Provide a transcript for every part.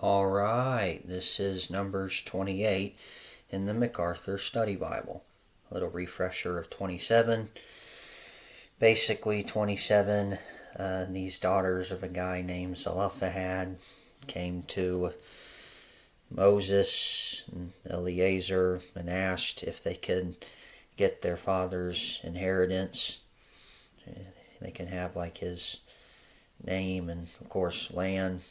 All right, this is Numbers 28 in the MacArthur Study Bible. A little refresher of 27. Basically, 27, these daughters of a guy named Zelophehad came to Moses and Eleazar and asked if they could get their father's inheritance. They can have like his name and, of course, land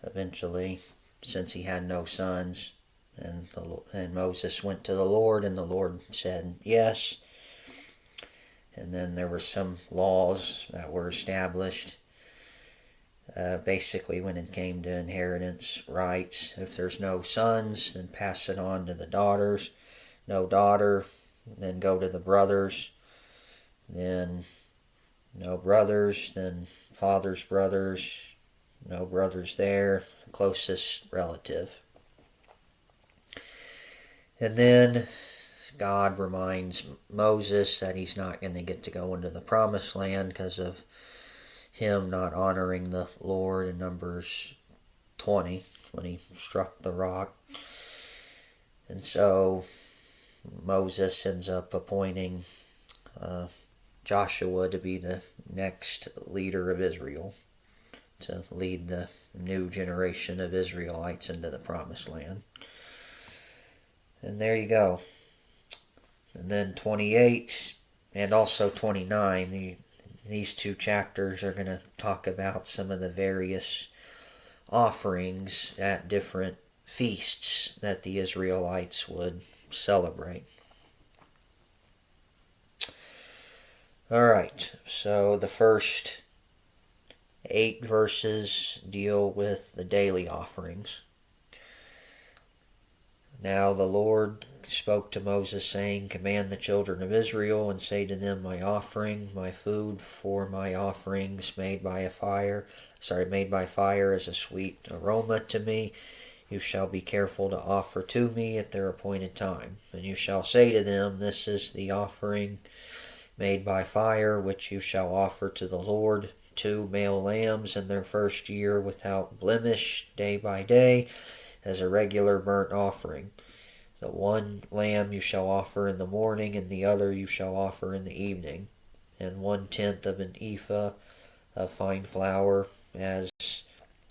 eventually, since he had no sons. And Moses went to the Lord, and the Lord said yes. And then there were some laws that were established. Basically, when it came to inheritance rights, if there's no sons, then pass it on to the daughters. No daughter, then go to the brothers. Then no brothers, then father's brothers. No brothers there, closest relative. And then God reminds Moses that he's not going to get to go into the promised land because of him not honoring the Lord in Numbers 20 when he struck the rock. And so Moses ends up appointing Joshua to be the next leader of Israel, to lead the new generation of Israelites into the promised land. And there you go. And then 28 and also 29, these two chapters are going to talk about some of the various offerings at different feasts that the Israelites would celebrate. Alright, so the first 8 verses deal with the daily offerings. Now the Lord spoke to Moses, saying, Command the children of Israel, and say to them, My offering, my food for my offerings made by fire as a sweet aroma to me, you shall be careful to offer to me at their appointed time. And you shall say to them, This is the offering made by fire, which you shall offer to the Lord, 2 male lambs in their first year without blemish, day by day, as a regular burnt offering. The one lamb you shall offer in the morning, and the other you shall offer in the evening. And 1/10 of an ephah of fine flour as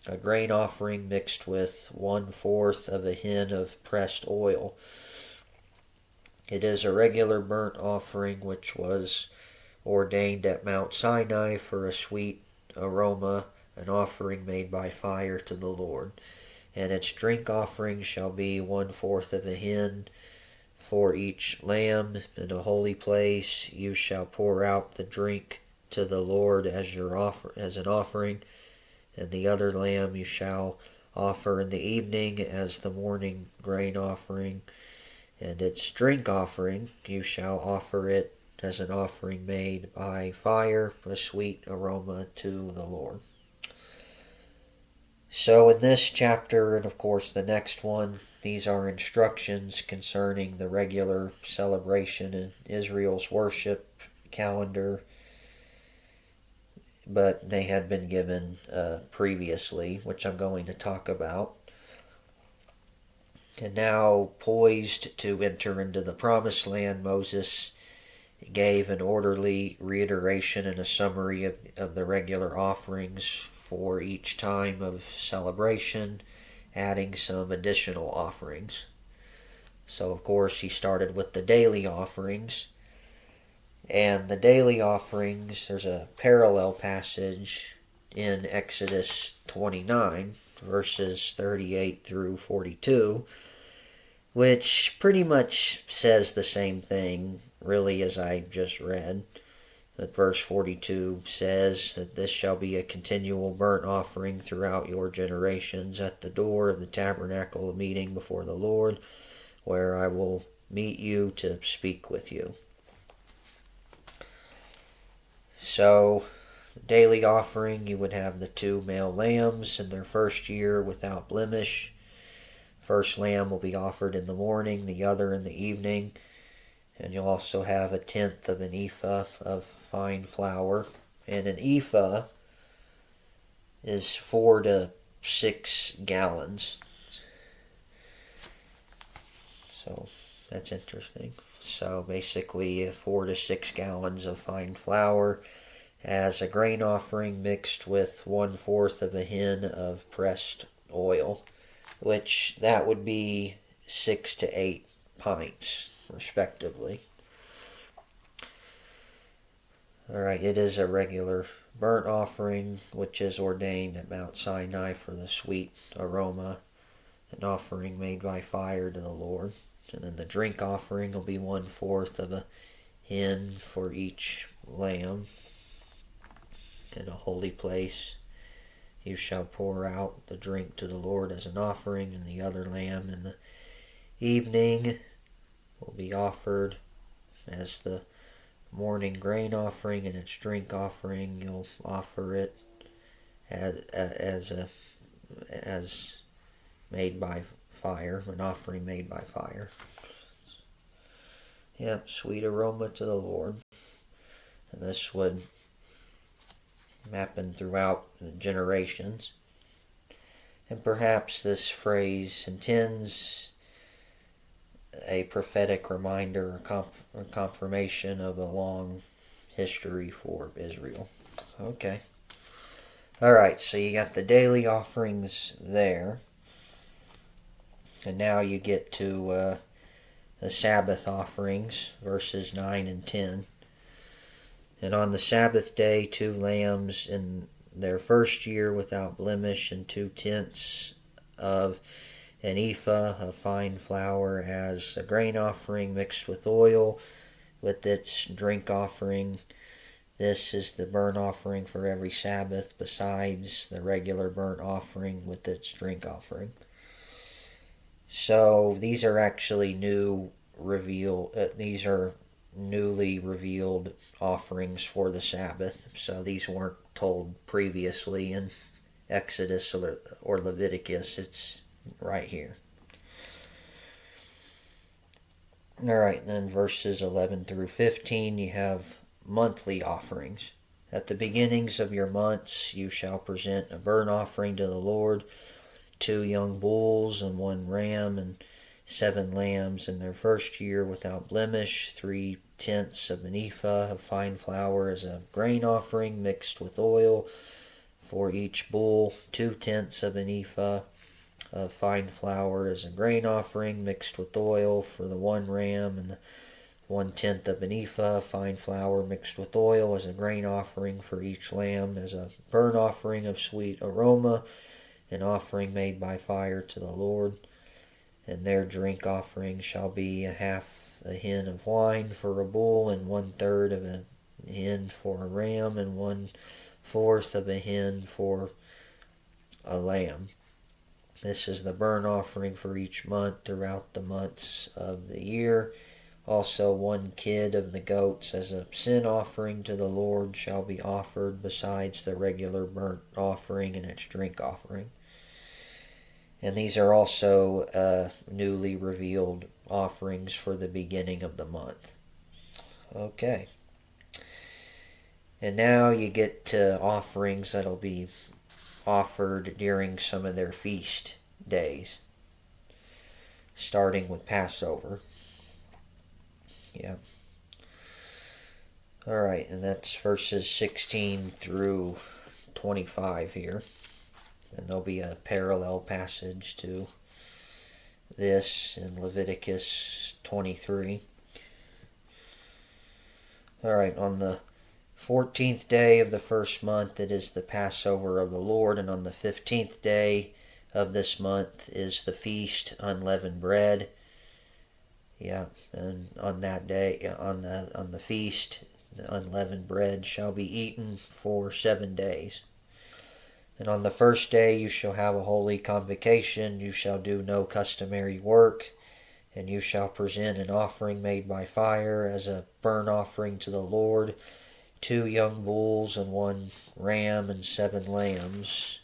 a grain offering, mixed with 1/4 of a hin of pressed oil. It is a regular burnt offering which was ordained at Mount Sinai for a sweet aroma, an offering made by fire to the Lord. And its drink offering shall be 1/4 of a hin for each lamb. In a holy place you shall pour out the drink to the Lord as an offering, and the other lamb you shall offer in the evening as the morning grain offering. And its drink offering you shall offer it as an offering made by fire, a sweet aroma to the Lord. So in this chapter, and of course the next one, these are instructions concerning the regular celebration in Israel's worship calendar, but they had been given previously, which I'm going to talk about. And now, poised to enter into the promised land, Moses gave an orderly reiteration and a summary of the regular offerings for each time of celebration, adding some additional offerings. So, of course, he started with the daily offerings. And the daily offerings, there's a parallel passage in Exodus 29, verses 38 through 42, which pretty much says the same thing, really, as I just read. But verse 42 says that this shall be a continual burnt offering throughout your generations at the door of the tabernacle of meeting before the Lord, where I will meet you to speak with you. So, daily offering, you would have the 2 male lambs in their first year without blemish. First lamb will be offered in the morning, the other in the evening. And you'll also have 1/10 of an ephah of fine flour. And an ephah is 4 to 6 gallons. So that's interesting. So basically 4 to 6 gallons of fine flour as a grain offering mixed with 1/4 of a hin of pressed oil, which that would be 6 to 8 pints respectively. Alright, it is a regular burnt offering which is ordained at Mount Sinai for the sweet aroma, an offering made by fire to the Lord. And then the drink offering will be 1/4 of a hin for each lamb. In a holy place you shall pour out the drink to the Lord as an offering, and the other lamb in the evening will be offered as the morning grain offering, and its drink offering you'll offer it as made by fire, an offering made by fire. Yep, sweet aroma to the Lord. And this would happen throughout the generations. And perhaps this phrase intends a prophetic reminder or confirmation of a long history for Israel. Okay. Alright, so you got the daily offerings there. And now you get to the Sabbath offerings, verses 9 and 10. And on the Sabbath day 2 lambs in their first year without blemish, and 2/10 of an ephah of fine flour as a grain offering mixed with oil with its drink offering. This is the burnt offering for every Sabbath, besides the regular burnt offering with its drink offering. So these are actually these are newly revealed offerings for the Sabbath. So these weren't told previously in Exodus or Leviticus. It's right here. Alright, then verses 11 through 15, you have monthly offerings. At the beginnings of your months you shall present a burnt offering to the Lord, 2 young bulls and 1 ram, and 7 lambs in their first year without blemish, 3/10 of an ephah of fine flour as a grain offering mixed with oil for each bull, 2/10 of an ephah of fine flour as a grain offering mixed with oil for the 1 ram, and 1/10 of an ephah of fine flour mixed with oil as a grain offering for each lamb as a burnt offering of sweet aroma, an offering made by fire to the Lord. And their drink offering shall be 1/2 a hin of wine for a bull, and 1/3 of a hin for a ram, and 1/4 of a hin for a lamb. This is the burnt offering for each month throughout the months of the year. Also 1 kid of the goats as a sin offering to the Lord shall be offered, besides the regular burnt offering and its drink offering. And these are also newly revealed offerings for the beginning of the month. Okay. And now you get to offerings that'll be offered during some of their feast days, starting with Passover. Yeah. Alright, and that's verses 16 through 25 here. And there'll be a parallel passage to this in Leviticus 23. Alright, on the 14th day of the first month it is the Passover of the Lord, and on the 15th day of this month is the feast unleavened bread. Yeah, and on that day, on the feast, the unleavened bread shall be eaten for 7 days. And on the first day you shall have a holy convocation, you shall do no customary work, and you shall present an offering made by fire as a burnt offering to the Lord, 2 young bulls and 1 ram and 7 lambs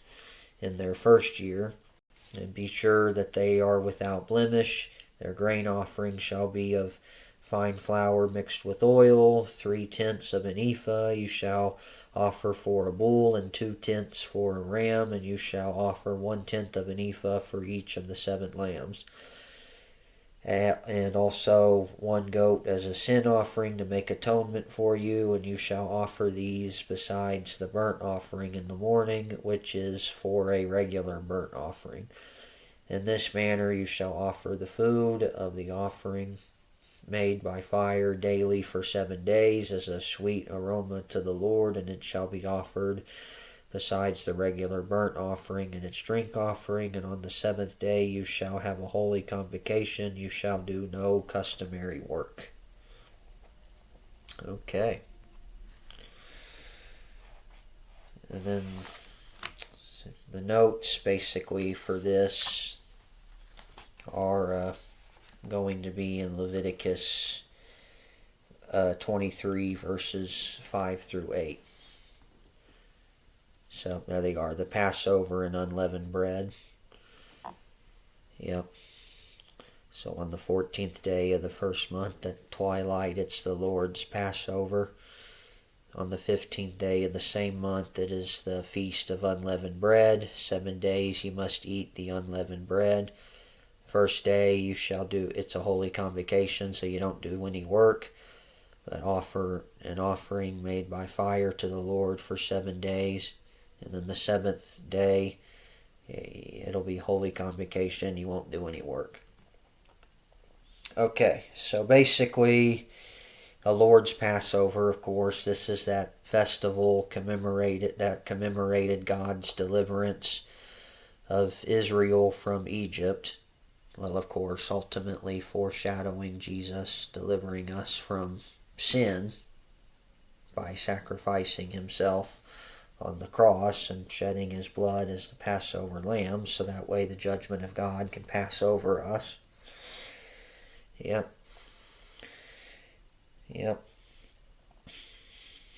in their first year. And be sure that they are without blemish. Their grain offering shall be of fine flour mixed with oil, 3/10 of an ephah you shall offer for a bull, and 2/10 for a ram, and you shall offer 1/10 of an ephah for each of the 7 lambs. And also 1 goat as a sin offering to make atonement for you, and you shall offer these besides the burnt offering in the morning, which is for a regular burnt offering. In this manner you shall offer the food of the offering made by fire daily for 7 days as a sweet aroma to the Lord, and it shall be offered besides the regular burnt offering and its drink offering. And on the 7th day you shall have a holy convocation. You shall do no customary work. Okay. And then the notes basically for this are going to be in Leviticus 23 verses 5 through 8. So there they are, the Passover and unleavened bread. Yep. So on the 14th day of the first month at twilight, it's the Lord's Passover. On the 15th day of the same month, it is the Feast of Unleavened Bread. 7 days you must eat the unleavened bread. First day you shall do, it's a holy convocation, so you don't do any work, but offer an offering made by fire to the Lord for 7 days. And then the 7th day, it'll be holy convocation. You won't do any work. Okay, so basically, the Lord's Passover, of course, this is that festival that commemorated God's deliverance of Israel from Egypt. Well, of course, ultimately foreshadowing Jesus delivering us from sin by sacrificing himself on the cross and shedding his blood as the Passover lamb, so that way the judgment of God can pass over us. Yep.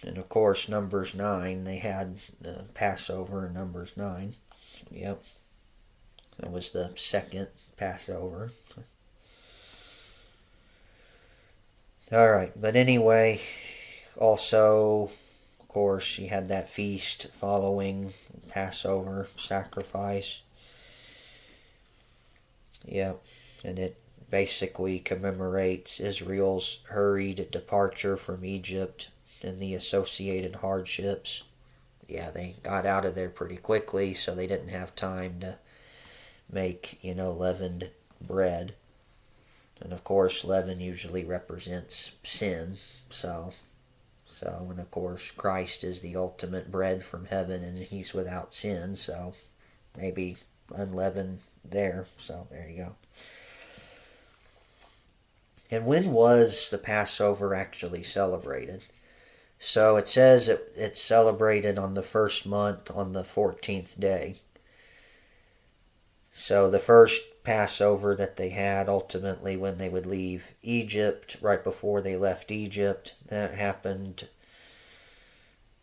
And of course, Numbers 9, they had the Passover in Numbers 9. Yep. That was the second Passover. Alright, but anyway, also, of course, you had that feast following Passover sacrifice. Yep, and it basically commemorates Israel's hurried departure from Egypt and the associated hardships. Yeah, they got out of there pretty quickly, so they didn't have time to make, leavened bread. And of course, leaven usually represents sin, and of course, Christ is the ultimate bread from heaven, and he's without sin, so maybe unleavened there. So there you go. And when was the Passover actually celebrated? So it says it's celebrated on the first month on the 14th day. So the first Passover that they had, ultimately when they would leave Egypt, right before they left Egypt, that happened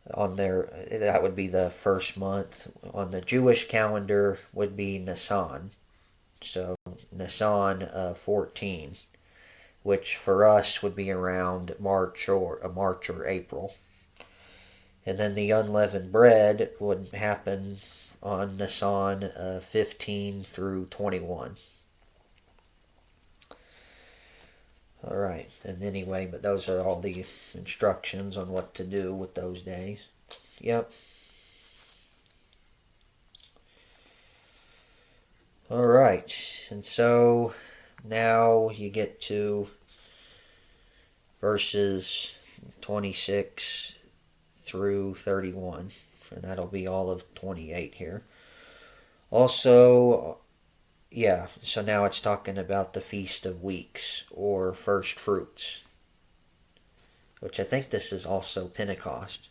that would be the first month. On the Jewish calendar would be Nisan. So Nisan 14, which for us would be around March or April. And then the unleavened bread would happen on Nisan 15 through 21. Alright, and anyway, but those are all the instructions on what to do with those days. Yep. Alright, and so now you get to verses 26 through 31, and that'll be all of 28 here. Also, so now it's talking about the Feast of Weeks, or First Fruits, which I think this is also Pentecost.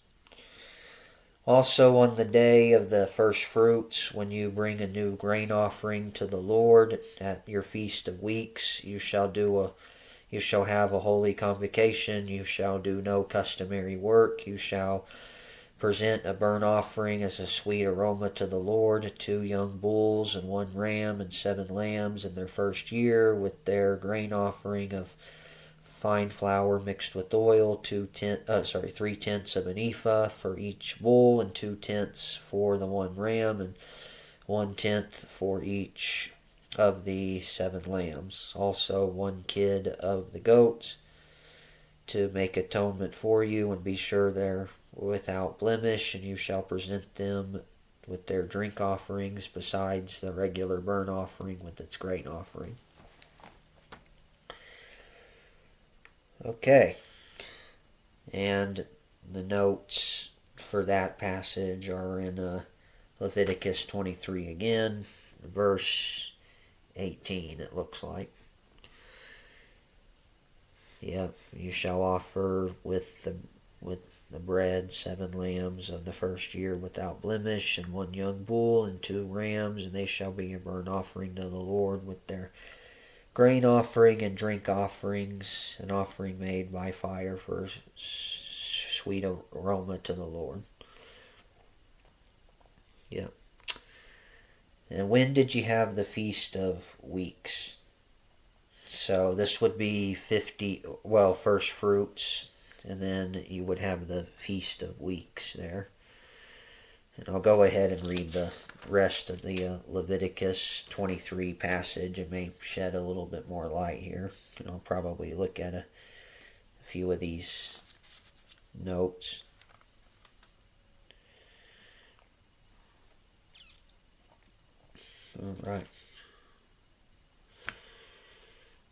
Also on the day of the first fruits, when you bring a new grain offering to the Lord at your Feast of Weeks, you shall have a holy convocation. You shall do no customary work. You shall present a burnt offering as a sweet aroma to the Lord, 2 young bulls and 1 ram and 7 lambs in their first year, with their grain offering of fine flour mixed with oil, 3/10 of an ephah for each bull, and 2/10 for the one ram, and 1/10 for each of the 7 lambs. Also 1 kid of the goats, to make atonement for you, and be sure they're without blemish, and you shall present them with their drink offerings, besides the regular burnt offering with its grain offering. Okay, and the notes for that passage are in Leviticus 23 again, verse 18, it looks like. Yep, you shall offer with the bread 7 lambs of the first year without blemish, and 1 young bull, and 2 rams, and they shall be a burnt offering to the Lord with their grain offering and drink offerings, an offering made by fire for sweet aroma to the Lord. Yep. And when did you have the Feast of Weeks? So this would be first fruits, and then you would have the Feast of Weeks there. And I'll go ahead and read the rest of the Leviticus 23 passage. It may shed a little bit more light here. And I'll probably look at a few of these notes. All right.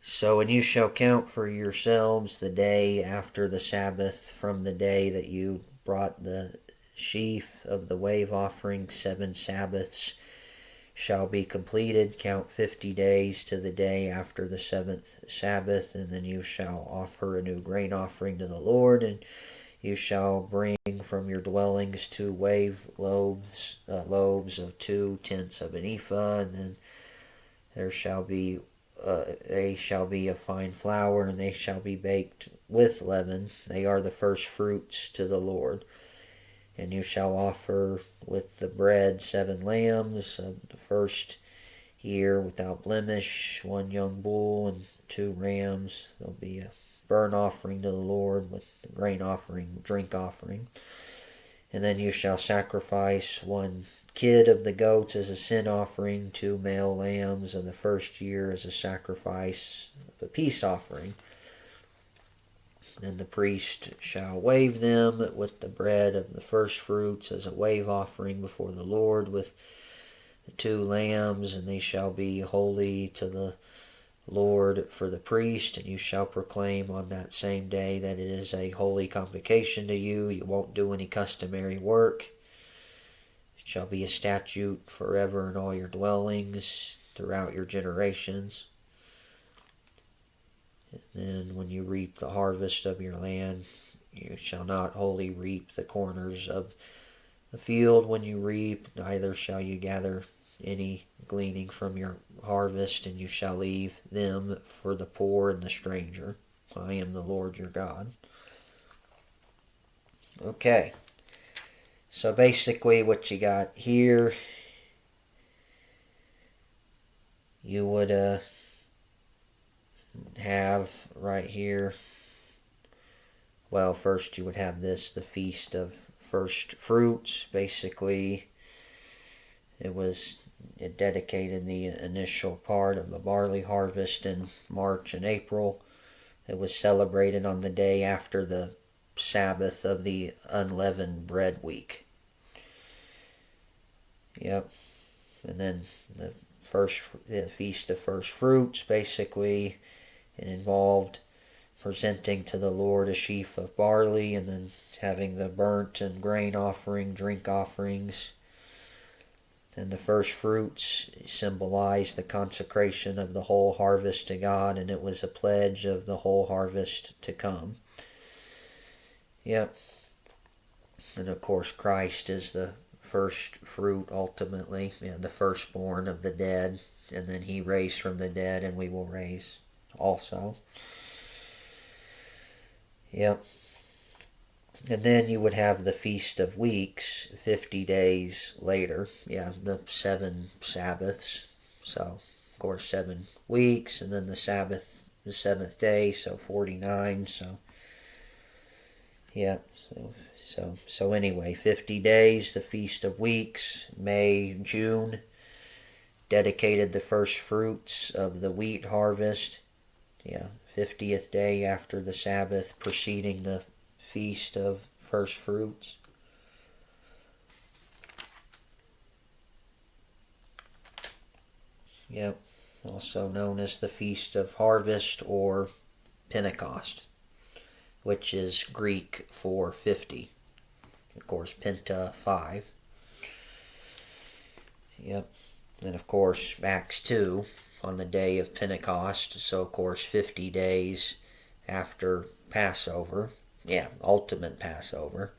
So, and you shall count for yourselves the day after the Sabbath, from the day that you brought the sheaf of the wave offering. 7 Sabbaths shall be completed. Count 50 days to the day after the 7th Sabbath, and then you shall offer a new grain offering to the Lord, and you shall bring from your dwellings 2 wave loaves of 2/10 of an ephah, and then there shall be they shall be of fine flour, and they shall be baked with leaven. They are the first fruits to the Lord. And you shall offer with the bread 7 lambs of the first year without blemish, 1 young bull, and 2 rams. There'll be a burnt offering to the Lord with the grain offering, drink offering. And then you shall sacrifice 1 kid of the goats as a sin offering, 2 male lambs of the first year as a sacrifice of a peace offering. And the priest shall wave them with the bread of the first fruits as a wave offering before the Lord with the 2 lambs, and they shall be holy to the Lord for the priest. And you shall proclaim on that same day that it is a holy convocation to you. You won't do any customary work. It shall be a statute forever in all your dwellings throughout your generations. And then when you reap the harvest of your land, you shall not wholly reap the corners of the field when you reap, neither shall you gather any gleaning from your harvest, and you shall leave them for the poor and the stranger. I am the Lord your God. Okay, so basically what you got here, you would have right here, well, first you would have the Feast of First Fruits. Basically, it dedicated the initial part of the barley harvest in March and April. It was celebrated on the day after the Sabbath of the unleavened bread week. Yep. And then the Feast of First Fruits, basically, it involved presenting to the Lord a sheaf of barley, and then having the burnt and grain offering, drink offerings. And the first fruits symbolized the consecration of the whole harvest to God, and it was a pledge of the whole harvest to come. Yep. And of course, Christ is the first fruit ultimately, the firstborn of the dead, and then he raised from the dead, and we will raise also. Yep. And then you would have the Feast of Weeks 50 days later. The 7 Sabbaths. So, of course, 7 weeks, and then the Sabbath the seventh day, so 49. So yeah, so anyway, 50 days, the Feast of Weeks, May, June, dedicated the first fruits of the wheat harvest. Yeah, 50th day after the Sabbath, preceding the Feast of First Fruits. Yep, also known as the Feast of Harvest or Pentecost, which is Greek for 50. Of course, Penta, 5. Yep. And of course, Acts 2 on the day of Pentecost. So, of course, 50 days after Passover. Yeah, ultimate Passover.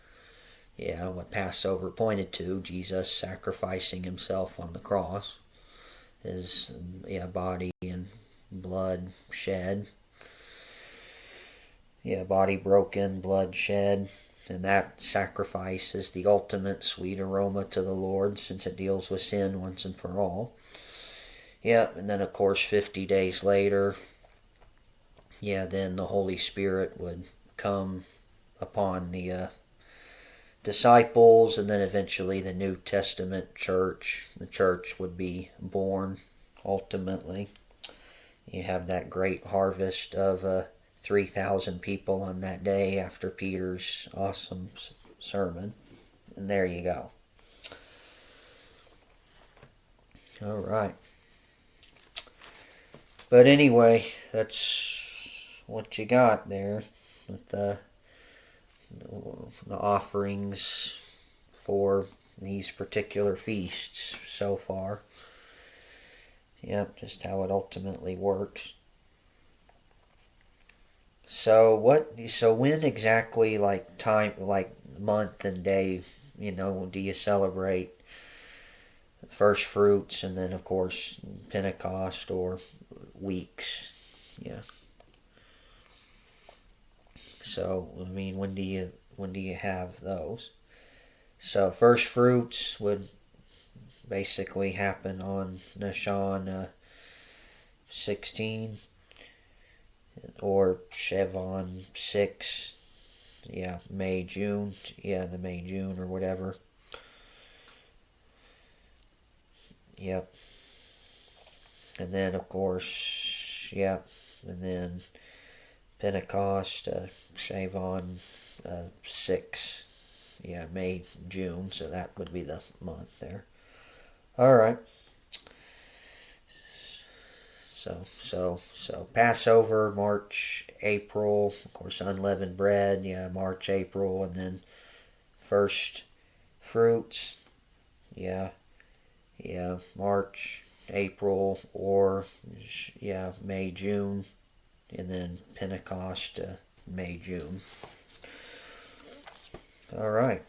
Yeah, what Passover pointed to, Jesus sacrificing himself on the cross. His body and blood shed. Yeah, body broken, blood shed. And that sacrifice is the ultimate sweet aroma to the Lord, since it deals with sin once and for all. Yeah, and then of course 50 days later, then the Holy Spirit would come upon the disciples, and then eventually the New Testament church. The church would be born ultimately. You have that great harvest of 3,000 people on that day after Peter's awesome sermon. And there you go. All right. But anyway, that's what you got there with the offerings for these particular feasts so far. Yep, just how it ultimately works. So when exactly, like time, like month and day, do you celebrate first fruits, and then of course Pentecost or weeks? Yeah. So I mean, when do you have those? So first fruits would basically happen on Nishan 16 or Shevan 6. Yeah, May, June. Yeah, the May, June or whatever. Yep. And then, of course, and then Pentecost, Shavon 6. Yeah, May, June, so that would be the month there. All right. So Passover, March, April, of course unleavened bread, March, April, and then first fruits, March, April, or May, June, and then Pentecost, May, June. All right.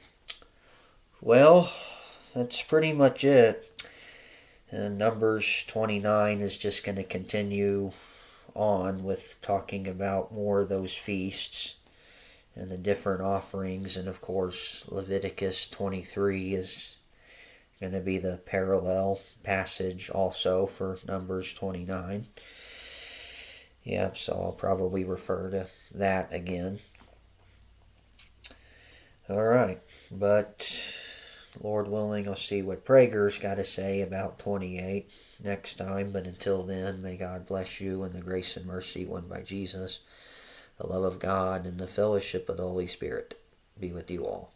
Well, that's pretty much it. And Numbers 29 is just going to continue on with talking about more of those feasts and the different offerings. And of course, Leviticus 23 is going to be the parallel passage also for Numbers 29. Yeah, so I'll probably refer to that again. All right, but Lord willing, I'll see what Prager's got to say about 28 next time. But until then, may God bless you in the grace and mercy won by Jesus, the love of God, and the fellowship of the Holy Spirit be with you all.